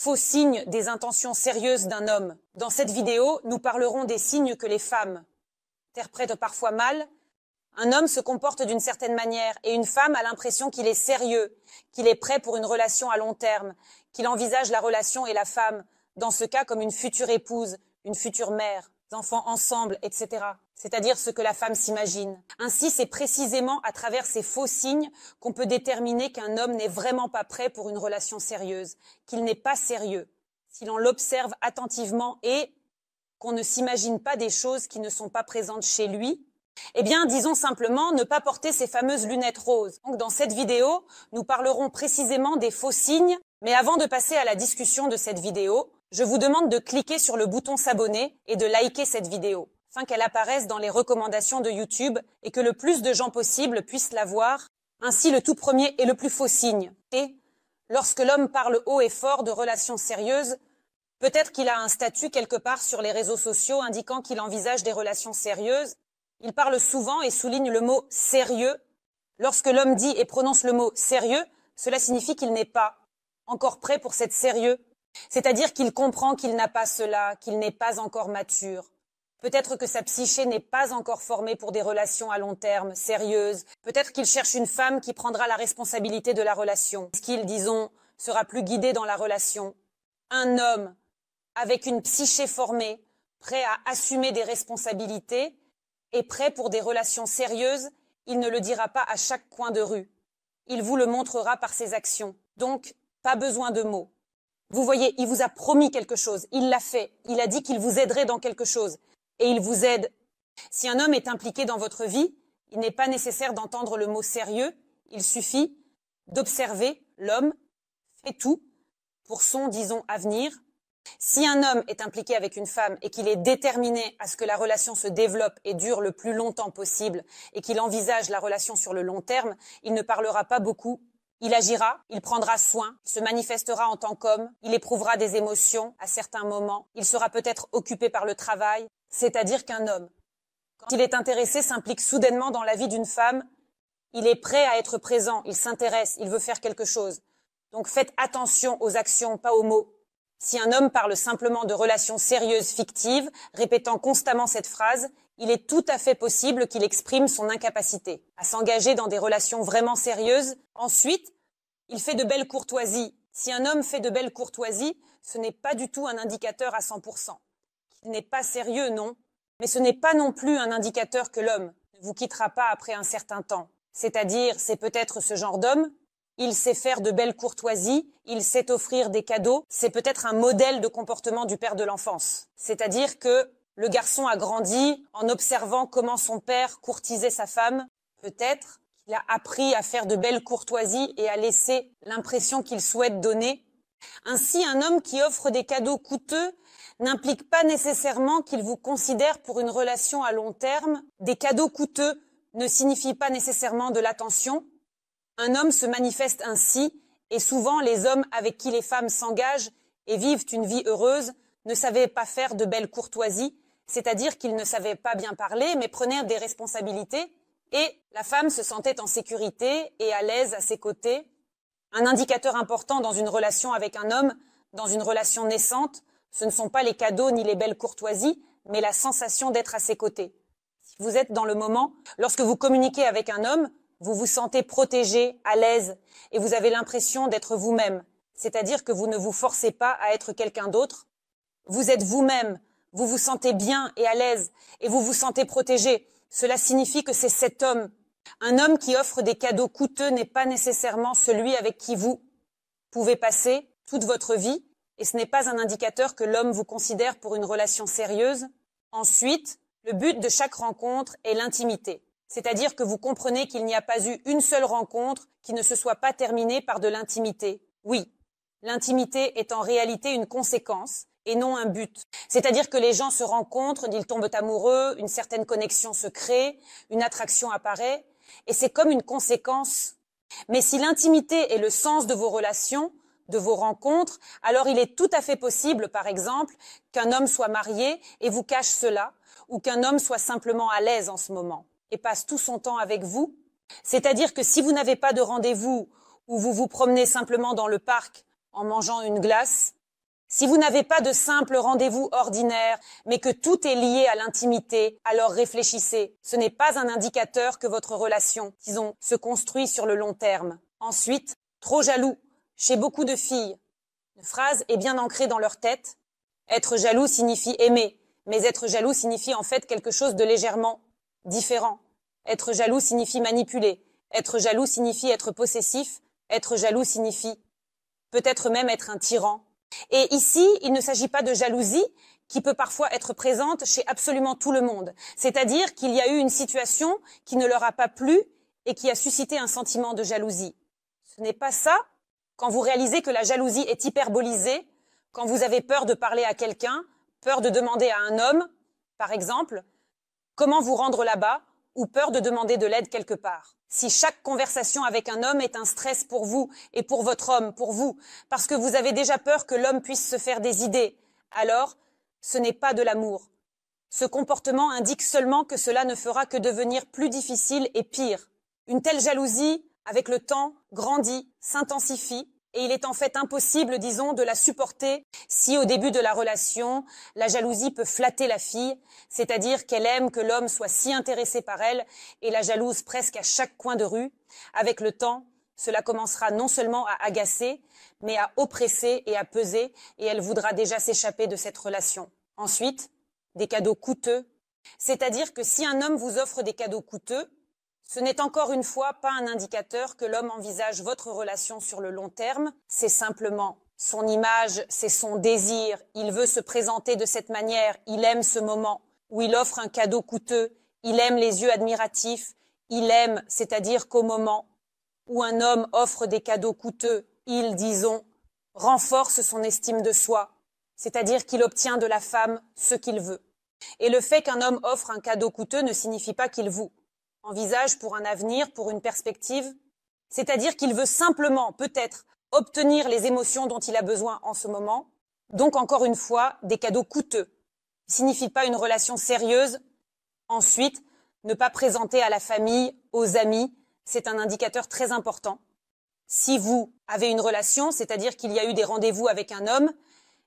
faux signes des intentions sérieuses d'un homme. Dans cette vidéo, nous parlerons des signes que les femmes interprètent parfois mal. Un homme se comporte d'une certaine manière et une femme a l'impression qu'il est sérieux, qu'il est prêt pour une relation à long terme, qu'il envisage la relation et la femme, dans ce cas comme une future épouse, une future mère, des enfants ensemble, etc. C'est-à-dire ce que la femme s'imagine. Ainsi, c'est précisément à travers ces faux signes qu'on peut déterminer qu'un homme n'est vraiment pas prêt pour une relation sérieuse, qu'il n'est pas sérieux, si l'on l'observe attentivement et qu'on ne s'imagine pas des choses qui ne sont pas présentes chez lui. Eh bien, disons simplement ne pas porter ces fameuses lunettes roses. Donc, dans cette vidéo, nous parlerons précisément des faux signes. Mais avant de passer à la discussion de cette vidéo, je vous demande de cliquer sur le bouton s'abonner et de liker cette vidéo, afin qu'elle apparaisse dans les recommandations de YouTube et que le plus de gens possible puissent la voir. Ainsi, le tout premier et le plus faux signe. Et lorsque l'homme parle haut et fort de relations sérieuses, peut-être qu'il a un statut quelque part sur les réseaux sociaux indiquant qu'il envisage des relations sérieuses. Il parle souvent et souligne le mot « sérieux ». Lorsque l'homme dit et prononce le mot « sérieux », cela signifie qu'il n'est pas encore prêt pour cette sérieux. C'est-à-dire qu'il comprend qu'il n'a pas cela, qu'il n'est pas encore mature. Peut-être que sa psyché n'est pas encore formée pour des relations à long terme, sérieuses. Peut-être qu'il cherche une femme qui prendra la responsabilité de la relation. Qu'il, disons, sera plus guidé dans la relation. Un homme avec une psyché formée, prêt à assumer des responsabilités, est prêt pour des relations sérieuses, il ne le dira pas à chaque coin de rue. Il vous le montrera par ses actions. Donc, pas besoin de mots. Vous voyez, il vous a promis quelque chose. Il l'a fait. Il a dit qu'il vous aiderait dans quelque chose. Et il vous aide. Si un homme est impliqué dans votre vie, il n'est pas nécessaire d'entendre le mot sérieux. Il suffit d'observer l'homme fait tout pour son, disons, avenir. Si un homme est impliqué avec une femme et qu'il est déterminé à ce que la relation se développe et dure le plus longtemps possible et qu'il envisage la relation sur le long terme, il ne parlera pas beaucoup. Il agira, il prendra soin, il se manifestera en tant qu'homme, il éprouvera des émotions à certains moments, il sera peut-être occupé par le travail, c'est-à-dire qu'un homme, quand il est intéressé, s'implique soudainement dans la vie d'une femme, il est prêt à être présent, il s'intéresse, il veut faire quelque chose. Donc faites attention aux actions, pas aux mots. Si un homme parle simplement de relations sérieuses fictives, répétant constamment cette phrase, il est tout à fait possible qu'il exprime son incapacité à s'engager dans des relations vraiment sérieuses. Ensuite, il fait de belles courtoisies. Si un homme fait de belles courtoisies, ce n'est pas du tout un indicateur à 100%. Il n'est pas sérieux, non, mais ce n'est pas non plus un indicateur que l'homme ne vous quittera pas après un certain temps. C'est-à-dire, c'est peut-être ce genre d'homme. Il sait faire de belles courtoisies, il sait offrir des cadeaux. C'est peut-être un modèle de comportement du père de l'enfance. C'est-à-dire que le garçon a grandi en observant comment son père courtisait sa femme. Peut-être qu'il a appris à faire de belles courtoisies et à laisser l'impression qu'il souhaite donner. Ainsi, un homme qui offre des cadeaux coûteux n'implique pas nécessairement qu'il vous considère pour une relation à long terme. Des cadeaux coûteux ne signifient pas nécessairement de l'attention. Un homme se manifeste ainsi, et souvent les hommes avec qui les femmes s'engagent et vivent une vie heureuse ne savaient pas faire de belles courtoisies, c'est-à-dire qu'ils ne savaient pas bien parler, mais prenaient des responsabilités, et la femme se sentait en sécurité et à l'aise à ses côtés. Un indicateur important dans une relation avec un homme, dans une relation naissante, ce ne sont pas les cadeaux ni les belles courtoisies, mais la sensation d'être à ses côtés. Si vous êtes dans le moment, lorsque vous communiquez avec un homme, vous vous sentez protégé, à l'aise, et vous avez l'impression d'être vous-même. C'est-à-dire que vous ne vous forcez pas à être quelqu'un d'autre. Vous êtes vous-même, vous vous sentez bien et à l'aise, et vous vous sentez protégé. Cela signifie que c'est cet homme. Un homme qui offre des cadeaux coûteux n'est pas nécessairement celui avec qui vous pouvez passer toute votre vie, et ce n'est pas un indicateur que l'homme vous considère pour une relation sérieuse. Ensuite, le but de chaque rencontre est l'intimité. C'est-à-dire que vous comprenez qu'il n'y a pas eu une seule rencontre qui ne se soit pas terminée par de l'intimité. Oui, l'intimité est en réalité une conséquence et non un but. C'est-à-dire que les gens se rencontrent, ils tombent amoureux, une certaine connexion se crée, une attraction apparaît, et c'est comme une conséquence. Mais si l'intimité est le sens de vos relations, de vos rencontres, alors il est tout à fait possible, par exemple, qu'un homme soit marié et vous cache cela, ou qu'un homme soit simplement à l'aise en ce moment et passe tout son temps avec vous. C'est-à-dire que si vous n'avez pas de rendez-vous ou vous vous promenez simplement dans le parc en mangeant une glace, Si vous n'avez pas de simple rendez-vous ordinaire, mais que tout est lié à l'intimité, alors réfléchissez. Ce n'est pas un indicateur que votre relation, disons, se construit sur le long terme. Ensuite, trop jaloux. Chez beaucoup de filles, une phrase est bien ancrée dans leur tête. Être jaloux signifie aimer, mais être jaloux signifie en fait quelque chose de légèrement différent. Être jaloux signifie manipuler. Être jaloux signifie être possessif. Être jaloux signifie peut-être même être un tyran. Et ici, il ne s'agit pas de jalousie qui peut parfois être présente chez absolument tout le monde. C'est-à-dire qu'il y a eu une situation qui ne leur a pas plu et qui a suscité un sentiment de jalousie. Ce n'est pas ça quand vous réalisez que la jalousie est hyperbolisée, quand vous avez peur de parler à quelqu'un, peur de demander à un homme, par exemple, comment vous rendre là-bas, ou peur de demander de l'aide quelque part. Si chaque conversation avec un homme est un stress pour vous et pour votre homme, pour vous, parce que vous avez déjà peur que l'homme puisse se faire des idées, alors ce n'est pas de l'amour. Ce comportement indique seulement que cela ne fera que devenir plus difficile et pire. Une telle jalousie, avec le temps, grandit, s'intensifie, et il est en fait impossible, disons, de la supporter si au début de la relation, la jalousie peut flatter la fille, c'est-à-dire qu'elle aime que l'homme soit si intéressé par elle et la jalouse presque à chaque coin de rue. Avec le temps, cela commencera non seulement à agacer, mais à oppresser et à peser, et elle voudra déjà s'échapper de cette relation. Ensuite, des cadeaux coûteux, c'est-à-dire que si un homme vous offre des cadeaux coûteux, ce n'est encore une fois pas un indicateur que l'homme envisage votre relation sur le long terme, c'est simplement son image, c'est son désir, il veut se présenter de cette manière, il aime ce moment où il offre un cadeau coûteux, il aime les yeux admiratifs, il aime, c'est-à-dire qu'au moment où un homme offre des cadeaux coûteux, il, disons, renforce son estime de soi, c'est-à-dire qu'il obtient de la femme ce qu'il veut. Et le fait qu'un homme offre un cadeau coûteux ne signifie pas qu'il vous envisage pour un avenir, pour une perspective, c'est-à-dire qu'il veut simplement, peut-être, obtenir les émotions dont il a besoin en ce moment, donc encore une fois, des cadeaux coûteux. Il ne signifie pas une relation sérieuse. Ensuite, ne pas présenter à la famille, aux amis, c'est un indicateur très important. Si vous avez une relation, c'est-à-dire qu'il y a eu des rendez-vous avec un homme,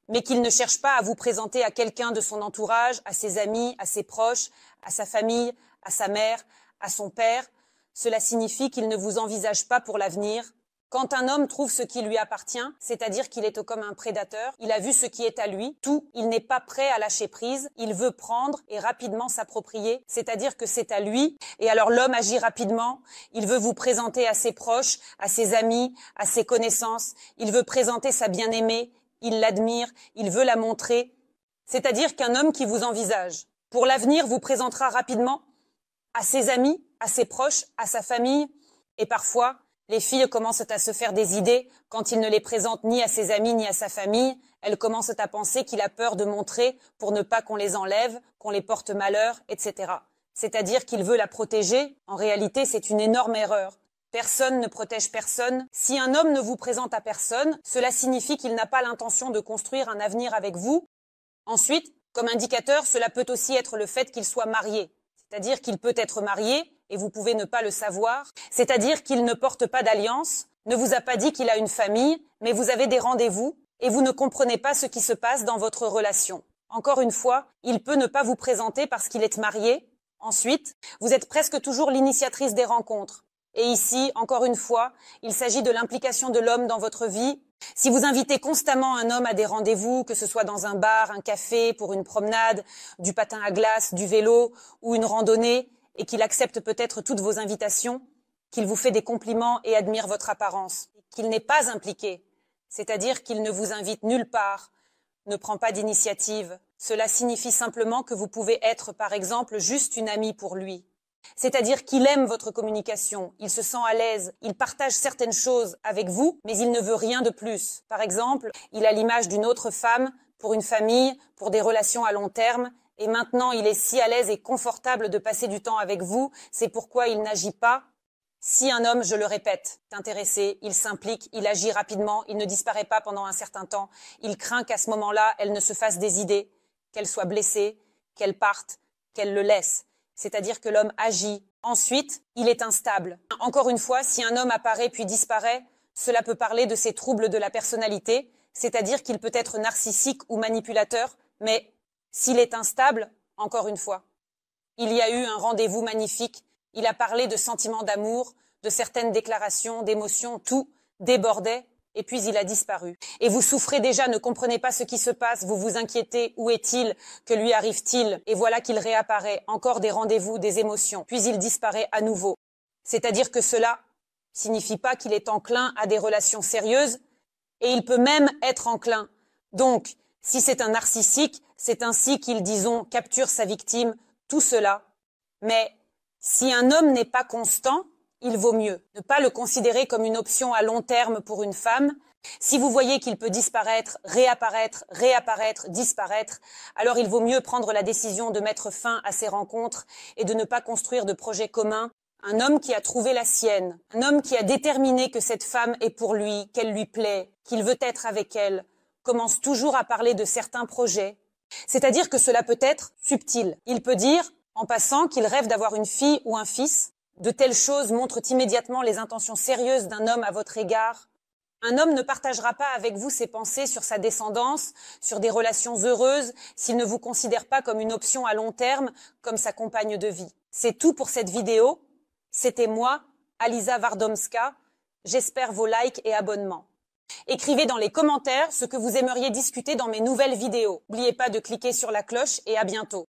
mais qu'il ne cherche pas à vous présenter à quelqu'un de son entourage, à ses amis, à ses proches, à sa famille, à sa mère, à son père, cela signifie qu'il ne vous envisage pas pour l'avenir. Quand un homme trouve ce qui lui appartient, c'est-à-dire qu'il est comme un prédateur, il a vu ce qui est à lui, tout, il n'est pas prêt à lâcher prise, il veut prendre et rapidement s'approprier, c'est-à-dire que c'est à lui, et alors l'homme agit rapidement, il veut vous présenter à ses proches, à ses amis, à ses connaissances, il veut présenter sa bien-aimée, il l'admire, il veut la montrer, c'est-à-dire qu'un homme qui vous envisage, pour l'avenir, vous présentera rapidement à ses amis, à ses proches, à sa famille. Et parfois, les filles commencent à se faire des idées quand il ne les présente ni à ses amis ni à sa famille. Elles commencent à penser qu'il a peur de montrer pour ne pas qu'on les enlève, qu'on les porte malheur, etc. C'est-à-dire qu'il veut la protéger. En réalité, c'est une énorme erreur. Personne ne protège personne. Si un homme ne vous présente à personne, cela signifie qu'il n'a pas l'intention de construire un avenir avec vous. Ensuite, comme indicateur, cela peut aussi être le fait qu'il soit marié. C'est-à-dire qu'il peut être marié, et vous pouvez ne pas le savoir, c'est-à-dire qu'il ne porte pas d'alliance, ne vous a pas dit qu'il a une famille, mais vous avez des rendez-vous, et vous ne comprenez pas ce qui se passe dans votre relation. Encore une fois, il peut ne pas vous présenter parce qu'il est marié. Ensuite, vous êtes presque toujours l'initiatrice des rencontres. Et ici, encore une fois, il s'agit de l'implication de l'homme dans votre vie. Si vous invitez constamment un homme à des rendez-vous, que ce soit dans un bar, un café, pour une promenade, du patin à glace, du vélo ou une randonnée, et qu'il accepte peut-être toutes vos invitations, qu'il vous fait des compliments et admire votre apparence, qu'il n'est pas impliqué, c'est-à-dire qu'il ne vous invite nulle part, ne prend pas d'initiative, cela signifie simplement que vous pouvez être, par exemple, juste une amie pour lui. C'est-à-dire qu'il aime votre communication, il se sent à l'aise, il partage certaines choses avec vous, mais il ne veut rien de plus. Par exemple, il a l'image d'une autre femme pour une famille, pour des relations à long terme, et maintenant il est si à l'aise et confortable de passer du temps avec vous, c'est pourquoi il n'agit pas. Si un homme, je le répète, est intéressé, il s'implique, il agit rapidement, il ne disparaît pas pendant un certain temps, il craint qu'à ce moment-là, elle ne se fasse des idées, qu'elle soit blessée, qu'elle parte, qu'elle le laisse. C'est-à-dire que l'homme agit. Ensuite, il est instable. Encore une fois, si un homme apparaît puis disparaît, cela peut parler de ses troubles de la personnalité, c'est-à-dire qu'il peut être narcissique ou manipulateur, mais s'il est instable, encore une fois. Il y a eu un rendez-vous magnifique, il a parlé de sentiments d'amour, de certaines déclarations, d'émotions, tout débordait, et puis il a disparu. Et vous souffrez déjà, ne comprenez pas ce qui se passe, vous vous inquiétez, où est-il, que lui arrive-t-il? Et voilà qu'il réapparaît, encore des rendez-vous, des émotions, puis il disparaît à nouveau. C'est-à-dire que cela signifie pas qu'il est enclin à des relations sérieuses, et il peut même être enclin. Donc, si c'est un narcissique, c'est ainsi qu'il, disons, capture sa victime, tout cela. Mais si un homme n'est pas constant, il vaut mieux ne pas le considérer comme une option à long terme pour une femme. Si vous voyez qu'il peut disparaître, réapparaître, disparaître, alors il vaut mieux prendre la décision de mettre fin à ces rencontres et de ne pas construire de projets communs. Un homme qui a trouvé la sienne, un homme qui a déterminé que cette femme est pour lui, qu'elle lui plaît, qu'il veut être avec elle, commence toujours à parler de certains projets. C'est-à-dire que cela peut être subtil. Il peut dire, en passant, qu'il rêve d'avoir une fille ou un fils. De telles choses montrent immédiatement les intentions sérieuses d'un homme à votre égard. Un homme ne partagera pas avec vous ses pensées sur sa descendance, sur des relations heureuses, s'il ne vous considère pas comme une option à long terme, comme sa compagne de vie. C'est tout pour cette vidéo. C'était moi, Aliza Wardomska. J'espère vos likes et abonnements. Écrivez dans les commentaires ce que vous aimeriez discuter dans mes nouvelles vidéos. N'oubliez pas de cliquer sur la cloche et à bientôt.